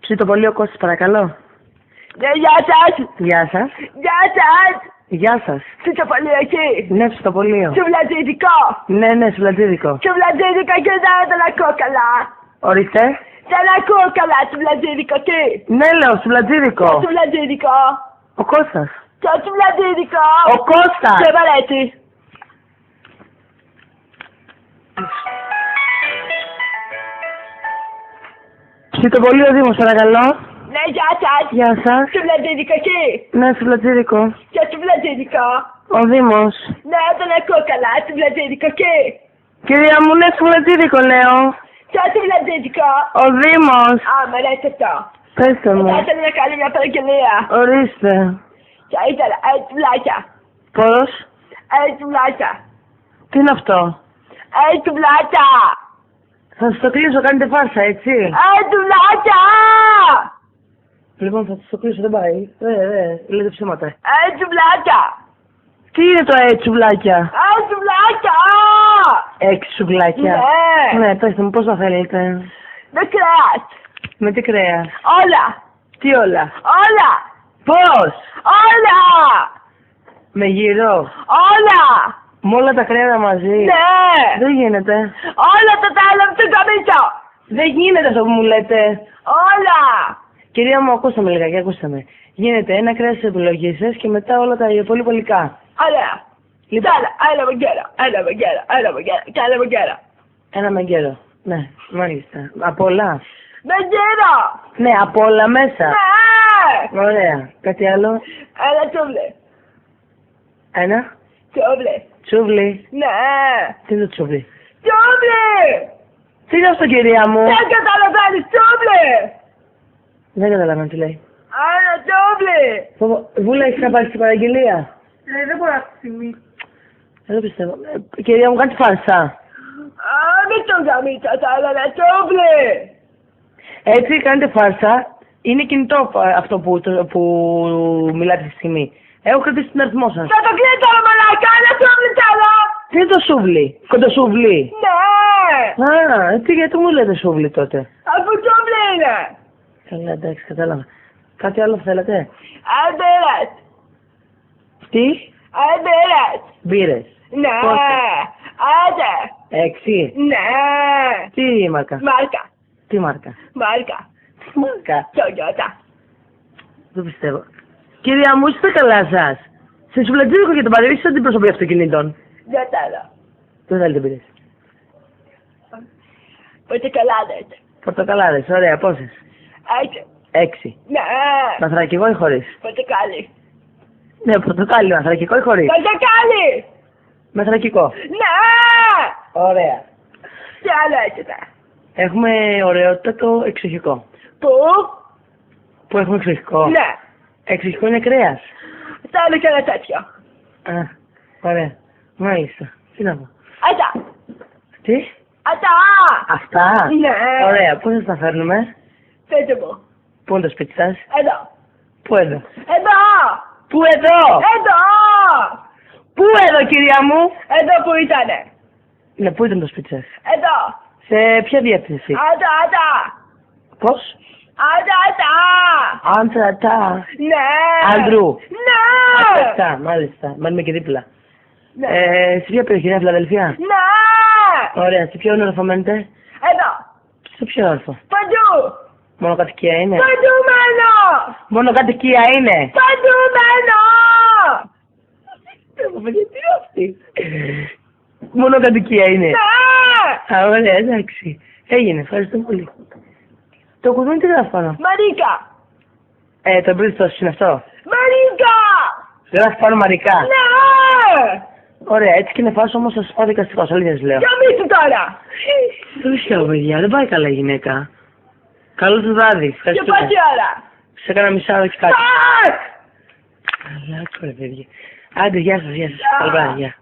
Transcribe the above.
Ψήτο πολύ ο Κώστας, παρακαλώ. Ναι, γεια σας. Γεια σας. Γεια σας. Γεια σας. Ψητοπολείο εκεί. Ναι, ψητοπολείο. Σουβλατζίδικο. Ναι, σουβλατζίδικο. Σουβλατζίδικο και δεν ακούω καλά. Ορίστε. Δεν ακούω καλά, σουβλατζίδικο τι. Ναι, λέω, σουβλατζίδικο. Σουβλατζίδικο. Ο Κώστας. Το σουβλατζίδικο. Ο Κώστας. Και βαρέτσι. Ψητοπολείο Δήμος, παρακαλώ. Ναι, γεια σας. Γεια σας. Σουβλατζίδικο εκεί. Ναι, σουβλατζίδικο. Και σουβλατζίδικο. Ο Δήμος. Ναι, δεν ακούω καλά, σουβλατζίδικο εκεί. Κυρία μου, ναι, σουβλατζίδικο λέω. Το σουβλατζίδικο. Ο Δήμος. Α, μ' αρέσει αυτό. Πέστε μου. Θα ήθελα να κάνω μια παραγγελία. Ορίστε. Θα ήθελα σουβλάκια. Πώς? Σουβλάκια. Τι είναι αυτό? Σουβλάκια. Θα σας το κλείσω, κάνετε φάρσα, έτσι. Σουβλάκια. Λοιπόν, θα σας το κλείσω, δεν πάει. Λέτε ψέματα. Σουβλάκια. Τι είναι το τσουβλάκια? Σουβλάκια. 6 σουβλάκια. Ναι. Ναι, πέστε μου, πώς θα θέλετε? Με κρέας. Με τι κρέας? Όλα. Τι όλα? Όλα. Πώς? Όλα. Με γύρο? Όλα. Με όλα τα κρέατα μαζί? Ναι. Δεν γίνεται. Όλα τα άλλα με τον καμίτσο. Δεν γίνεται αυτό που μου λέτε. Όλα. Κυρία μου, ακούστε με λιγάκι, ακούστε με. Γίνεται ένα κρέας της επιλογής σας και μετά όλα τα υπόλοιπα υλικά. Ωραία. Λοιπόν, Ένα μεγκέρο. Και ένα μεγκέρο. ένα μεγκέρο. Ναι, μάλιστα. Απ' όλα. Μεγκέρο. Ναι, απ' όλα μέσα. Ναι. Ωραία. Κάτι άλλο? Ένα τσούβλι. Ένα. Τσούβλι. Τσούβλι. Ναι. Τι είναι το τσούβλι? Τσούβλι. Τι είναι αυτό, κυρία μου? Δεν καταλαβαίνεις, τσούβλι. Δεν καταλαβαίνω τι λέει. Ένα τσούβλι. Βούλα, έχεις να πάρεις την παραγγελία? Δεν μπορώ αυτή τη στιγμή. Δεν το πιστεύω. Κυρία μου, κάντε φάρσα. Μην τον καμίτσο, θα έλεγα τσούβλι. Έτσι κάνετε φάρσα. Είναι κινητό αυτό που μιλάτε τη στιγμή. Έχω κρατήσει την αριθμό σας. Θα το κλείσω, ρε μαλάκα, ένα τσούβλι θέλω. Τι είναι το σούβλι? Κοντοσούβλι? Ναι. Γιατί μου λέτε σούβλι τότε? Αφού τσούβλι είναι. Καλά, εντάξει, κατάλαβα. Κάτι άλλο θέλετε? Μπύρες. Τι? Μπύρες. Μπύρες. Ναι. Άντε. 6. Ναι. Τι μάρκα? Μάρκα. Τι μάρκα? Μάρκα. Τι μάρκα? Toyota. Δεν πιστεύω. Κυρία μου, είστε καλά σας? Σε σουβλατζίδικο για τον Παρίσι ή την προσωπή αυτοκινήτων? Δεν θέλω. Δεν θέλετε μπύρες. Πορτοκαλάδες. Πορτοκαλάδες, ωραία, πόσες? 6. 6. Ναι. Μαθρακικό ή χωρίς? Πορτοκάλι. Ναι, πορτοκάλι, μαθρακικό ή χωρίς? Πορτοκάλι. Μαθρακικό. Ναι. Ωραία. Τι άλλο έχετε? Έχουμε ωραιότατο εξοχικό. Πού? Πού έχουμε εξοχικό? Ναι. Εξοχικό είναι κρέας. Θέλω και ένα τέτοιο. Α, ωραία. Μάλιστα. Τι να πω? Αυτά. Τι? Αυτά. Αυτά? Ναι. Ωραία. Πού θα τα φέρνουμε? Πείτε μου. Πού είναι το σπίτι σας? Εδώ. Πού εδώ? Εδώ. Πού εδώ? Εδώ. Πού εδώ, κυρία μου? Εδώ που ήτανε. Ναι, πού ήταν το σπίτι σας? Εδώ. Σε ποια διεύθυνση? Άντα. Πώς? Άντα. Άντρατα. Ναι. Άντρου. Ναι. Αυτά, μάλιστα. Μένουμε και δίπλα. Ναι. Σε ποια περιοχή είναι, Φιλαδελφία? Ναι. Ωραία. Σε ποιο όνειρο μένετε? Εδώ. Σε ποιο όρφο? Παντού. Μονοκατοικία είναι? Παντού μένω. Μονοκατοικία είναι? Παντού μένω. Τι είναι αυτή? Μονοκατοικία είναι? Ναι. Α, ωραία, εντάξει. Έγινε, ευχαριστώ πολύ. Το κουδούνι τι γράφει πάνω? Μαρίκα. Το εμπρίστος είναι αυτό? Μαρίκα. Γράφει πάνω Μαρικά? Ναι. Ωραία, έτσι και είναι φάσο όμως θα σας πάω δικαστικός, αλήθειας λέω. Γαμίσου τώρα. Δεν βρίσκω, παιδιά, δεν πάει καλά η γυναίκα. Καλό του βράδυ, Και ευχαριστώ. πόση ώρα? Σε έκανα μισάωρο και κάτι. Αχ. Καλά, κορε παιδιά. Άντε, γεια σας, γεια σας. Καλό βράδυ, γεια.